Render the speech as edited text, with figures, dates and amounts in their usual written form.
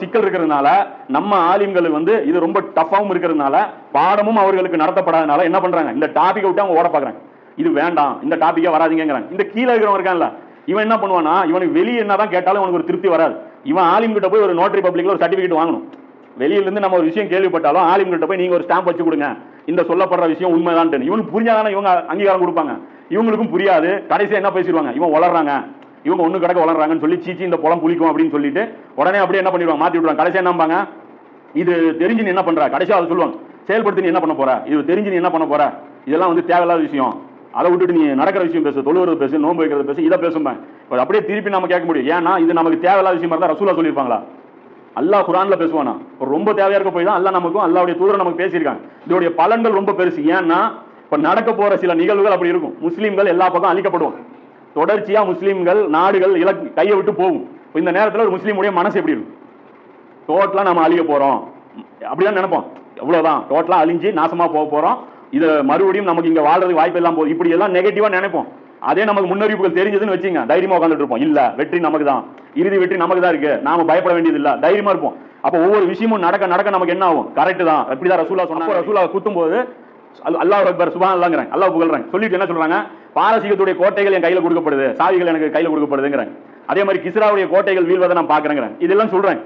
சிக்கல் இருக்கிறதுனால நம்ம ஆலிம்கள் வந்து இது ரொம்ப டஃபாவும் இருக்கிறதுனால பாடமும் அவர்களுக்கு நடத்தப்படாதனால என்ன பண்றாங்க, இந்த டாபிக் விட்டு அவங்க ஓட பாக்குறாங்க. இது வேண்டாம், இந்த டாபிக்கே வராதிங்கிறாங்க. இந்த கீழே இருக்கிறவன் இருக்கான்ல, இவன் என்ன பண்ணுவானா, இவனுக்கு வெளியே என்னதான் கேட்டாலும் அவனுக்கு ஒரு திருப்தி வராது. இவன் ஆலிம் கிட்ட போய் ஒரு நோட்டரி பப்ளிக்ல ஒரு சர்டிபிகேட் வாங்கணும். வெளியில இருந்து நம்ம ஒரு விஷயம் கேள்விப்பட்டாலும் ஆலிம் கிட்ட போய் நீங்க ஒரு ஸ்டாம்ப் வச்சு கொடுங்க, இந்த சொல்லப்படுற விஷயம் உண்மைதான். இவனுக்கு புரிஞ்சாதானே இவங்க அங்கீகாரம் கொடுப்பாங்க. இவங்களுக்கும் புரியாது. கடைசியா என்ன பேசிடுவாங்க, இவன் வளர்றாங்க, இவங்க ஒண்ணு கிடக்க வளர்றாங்கன்னு சொல்லி சீச்சி இந்த புலம் புளிக்கும் அப்படின்னு சொல்லிட்டு உடனே அப்படியே என்ன பண்ணிடுவாங்க, மாத்தி விடுவாங்க. கடைசியா என்னம்பாங்க, இது தெரிஞ்சு நீ என்ன பண்ற, கடைசியா அதை சொல்லுவாங்க, செயல்படுத்தி நீ என்ன பண்ண போற, இது தெரிஞ்சு நீ என்ன பண்ண போற, இதெல்லாம் வந்து தேவையில்லாத விஷயம், அதை விட்டுட்டு நீ நடக்கிற விஷயம் பேசு, தொழுவது பேசு, நோன்பு வைக்கிறது பேசு, இதை பேசும்பேன். அப்படியே திருப்பி நம்ம கேட்க முடியும். ஏன்னா இது நமக்கு தேவையில்லாத விஷயமா இருந்தா ரசூலா சொல்லியிருப்பாங்களா? அல்லாஹ் குர்ஆன்ல பேசுவானா? ரொம்ப தேவையா இருக்க போய் தான் அல்லாஹ் நமக்கும் அல்லாஹ்வுடைய தூதர் நமக்கு பேசியிருக்காங்க. இதோடைய பலன்கள் ரொம்ப பெருசு. ஏன்னா இப்ப நடக்க போற சில நிகழ்வுகள் அப்படி இருக்கும். முஸ்லீம்கள் எல்லா பக்கம் அழிக்கப்படுவாங்க. தொடர்ச்சியா முஸ்லீம்கள் நாடுகள் கையை விட்டு போகும். இந்த நேரத்தில் ஒரு முஸ்லீமுடைய மனசு எப்படி இருக்கும், டோட்டலா நம்ம அழிய போறோம் அப்படிதான் நினைப்போம். எவ்வளவுதான் டோட்டலா அழிஞ்சு நாசமா போக போறோம், இது மறுபடியும் நமக்கு இங்க வாழ்றதுக்கு வாய்ப்பு எல்லாம் போகுது, இப்படி எல்லாம் நெகட்டிவா நினைப்போம். அதே நமக்கு முன்னறிவிப்புகள் தெரிஞ்சதுன்னு வச்சுங்க, தைரியமா உட்காந்துட்டு இருப்போம். இல்ல, வெற்றி நமக்கு தான், இறுதி வெற்றி நமக்கு தான் இருக்கு, நாம பயப்பட வேண்டியது இல்ல, தைரியமா இருப்போம். அப்ப ஒவ்வொரு விஷயமும் நடக்க நடக்க நமக்கு என்ன ஆகும், கரெக்ட் தான், எப்படிதான் ரசூலா சொன்னாங்க. ரசூலா குத்தும் போது அல்லாஹ் அக்பர் சுப்ஹானல்லாஹ்ங்கறாங்க, அல்லாஹ் புகழ்றாங்க. சொல்லிட்டு என்ன சொல்றாங்க, பாரசீகத்துடைய கோட்டைகள் என் கையில கொடுக்கப்படுது, சாவிகள் எனக்கு கையில கொடுக்கப்படுதுங்கறாங்க. அதே மாதிரி கிஸ்ராவுடைய கோட்டைகள் வீழ்வதை நான் பாக்குறேங்கறாங்க. இதெல்லாம் சொல்றேன்.